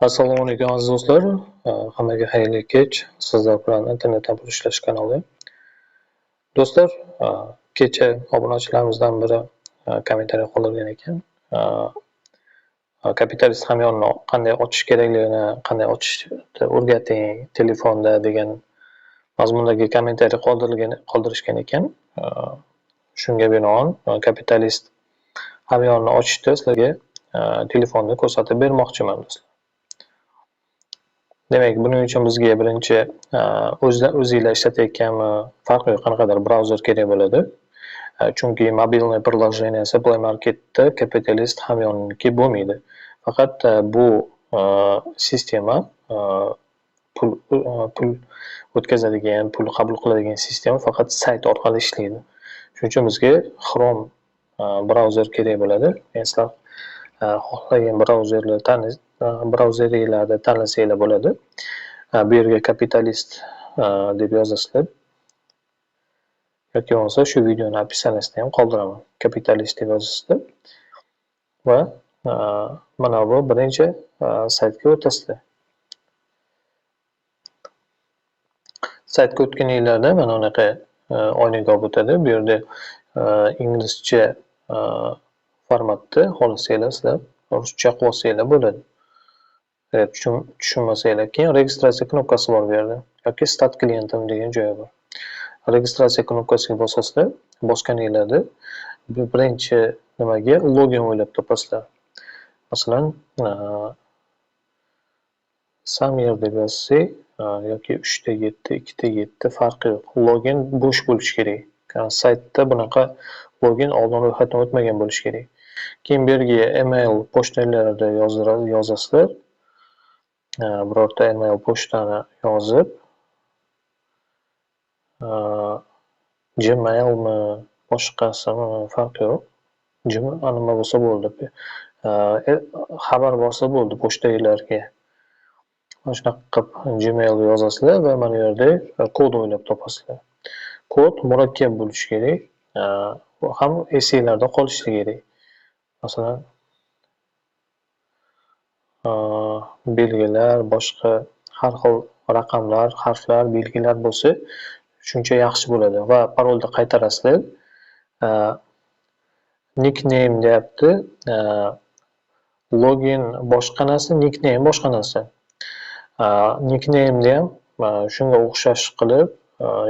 Assalomu alaykum aziz do'stlar. Hammaga xayrli kech. Sizlar bilan internetdan pul ishlash kanali. Do'stlar, kecha obunachilarimizdan biri kommentariy qoldirgan ekan. Kapitalist hamyonni qanday ochish kerakligini, qanday ochishni o'rgating telefonda degan mazmundagi kommentariy qoldirishgan ekan. Shunga binoan kapitalist hamyonni ochishda sizlarga telefonni ko'rsatib bermoqchiman do'stlar. Demak, buning uchun bizga birinchi o'zingizlar ishlatayotgan farqli qanaqadir brauzer kerak bo'ladi. Chunki mobilniy приложенияsi Play Marketda kapitalist hamyonniki bo'lmaydi. Faqat bu sistema pul o'tkazadigan, pul qabul qiladigan sistema faqat sayt orqali ishlaydi. Shuning uchun bizga Chrome brauzer kerak bo'ladi. Sizlar xohlagan brauzeringlarda tanlasanglar bo'ladi. Bu yerga kapitalist deb yozasizlar. Yoki bo'lmasa shu videoni описаниесida ham qoldiraman. Kapitalist deb yozasizlar. Va mana bu birinchi saytga o'tasizlar. Saytga o'tganinglarda mana bunaqa oynaga olib o'tadi. Bu yerda inglizcha formatda xohlasanglar sizlar ruscha qilib olsanglar bo'ladi. Tushunmasanglar keyin registratsiya knopkasi bor bu yerda yoki start klientim degan joyi bor. Registratsiya knopkasiga bosasizlar, bosganinglarda birinchi nimaga login o'ylab topasizlar. Masalan, Samir deb yozsak yoki 3 ta 7, 2 ta 7 farqi yo'q. Login bo'sh bo'lishi kerak. Saytda bunaqa login oldin ro'yxatdan o'tmagan bo'lishi kerak. Keyin bu yerga email pochtalarida yozasizlar. Birorta email pochtani yozib, Gmailmi, boshqasimi farqi yo'q. Nima bo'lsa bo'ldi. Xabar borsa bo'ldi pochtanglarga. Mana shunaqa qilib Gmail yozasizlar va mana bu yerda kod o'ylab topasizlar. Kod murakkab bo'lishi kerak. Ham esinglarda qolishi kerak. Masalan, belgilar, boshqa har xil raqamlar, harflar, belgilar bo'lsa, shuncha yaxshi bo'ladi va parolda qaytarasizlar. Nickname deyapti. Login boshqa narsa, nickname boshqa narsa. Nickname'ni ham shunga o'xshash qilib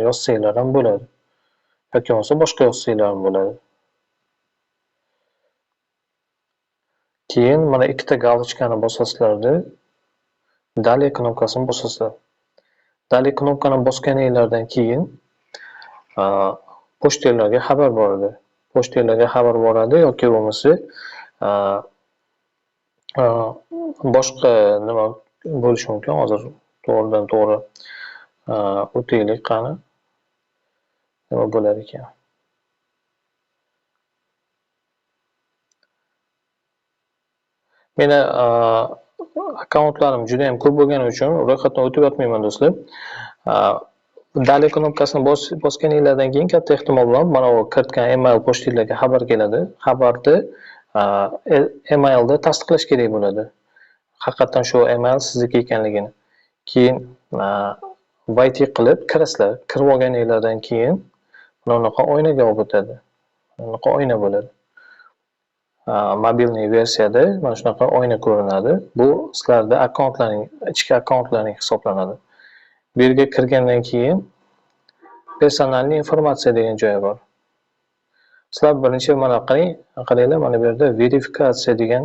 yozsanglar ham bo'ladi. Yoki bo'lmasa boshqa yozsanglar ham bo'ladi. Keyin mana ikkita galochkani bosasizlarda Dalее knopkasini bosasizlar. Dalее knopkani bosganinglardan keyin pochtanglarga xabar boradi. Pochtanglarga xabar boradi yoki bo'lmasa boshqa nima bo'lishi mumkin. Hozir to'g'ridan to'g'ri o'taylik qani. Nima bo'lar ekan? Meni akkauntlarim juda ham ko'p bo'lgani uchun ro'yxatdan o'tib yotmayman do'stlar. Dalее knopkasini bosganinglardan keyin katta ehtimol bilan mana bu kiritgan email pochtinglarga xabar keladi. Xabarda emailda tasdiqlash kerak bo'ladi. Haqiqatan shu email sizniki ekanligini. Keyin YT qilib kirasizlar. Kirib olganinglardan keyin mana bunaqa oynaga olib o'tadi. Bunaqa oyna bo'ladi. Mobilniy versiyada mana shunaqa oyna ko'rinadi. Bu sizlarda ichki akkauntlaring hisoblanadi. Bu yerga kirgandan keyin personalniy informatsiya degan joyi bor. Sizlar birinchi mana qaranglar, mana bu yerda verifikatsiya degan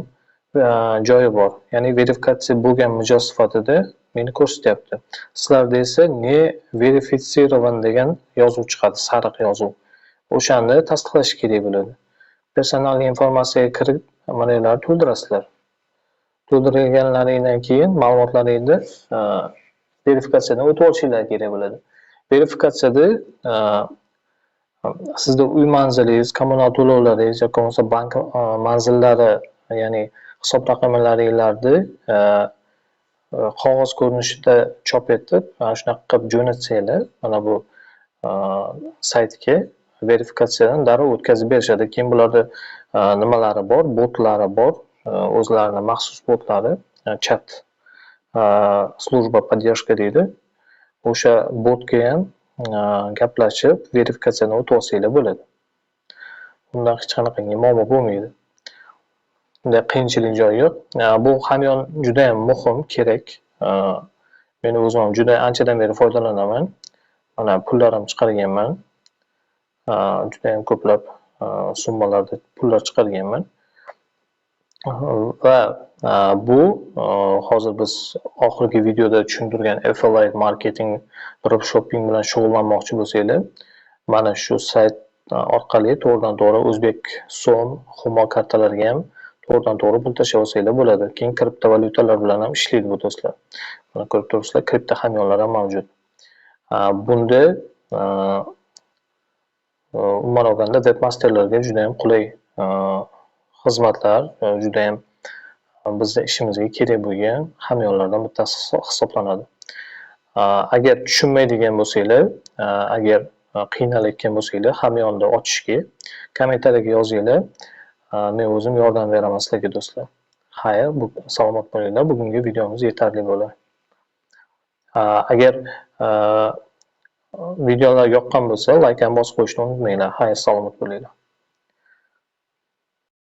joyi bor. Ya'ni verifikatsiya bo'lgan mijoz sifatida meni ko'rsatyapti. Sizlarda esa ne verifitsирован degan yozuv chiqadi, sariq yozuv. O'shani tasdiqlash kerak bo'ladi. Personalniy informatsiyaga kirib, mana bularni to'ldirasizlar. To'ldirganlaringdan keyin ma'lumotlaringizni verifikatsiyadan o'tib olishinglar kerak bo'ladi. Verifikatsiyada sizda uy manzilingiz, kommunal to'lovlaringiz yoki bo'lmasa bank manzillari, ya'ni hisob raqamlaringlarni qog'oz ko'rinishida chop etib, mana shunaqa qilib jo'natsanglar, mana bu saytga verifikatsiyadan darrov o'tkazib berishadi. Keyin bularda nimalari bor, botlari bor, o'zlarining maxsus botlari, chat slujba поддержка deydi. O'sha botga ham gaplashib, verifikatsiyadan o'tib olsanglar bo'ladi. Undan hech qanaqangi muammo bo'lmaydi. Bunday qiyinchilik joyi yo'q. Bu hamyon juda ham muhim, kerak. Men o'zim ham juda anchadan beri foydalanaman. Mana pullarim chiqarganman. Juda ham ko'plab summalarda pullar chiqarganman. Va bu hozir biz oxirgi videoda tushuntirgan affiliate marketing, dropshipping bilan shug'ullanmoqchi bo'lsanglar, mana shu sayt orqali to'g'ridan-to'g'ri o'zbek so'm, Humo kartalariga ham to'g'ridan-to'g'ri pul tashlab olsanglar bo'ladi. Keyin kriptovalyutalar bilan ham ishlaydi bu do'stlar. Mana ko'rib turibsizlar, kripto hamyonlar ham mavjud. Bunda umuman olganda webmasterlarga juda ham qulay xizmatlar, juda ham bizning ishimizga kerak bo'lgan hamyonlardan bittasi hisoblanadi. Agar tushunmaydigan bo'lsanglar, agar qiynalayotgan bo'lsanglar, hamyonni ochishga kommentariyaga yozinglar. Men o'zim yordam beraman sizlarga do'stlar. Xayr, salomat bo'linglar. Bugungi videomiz yetarli bo'ladi. Agar videolar yoqqan bo'lsa, like ham bosib qo'yishni unutmanglar. Xayr, salomat bo'linglar.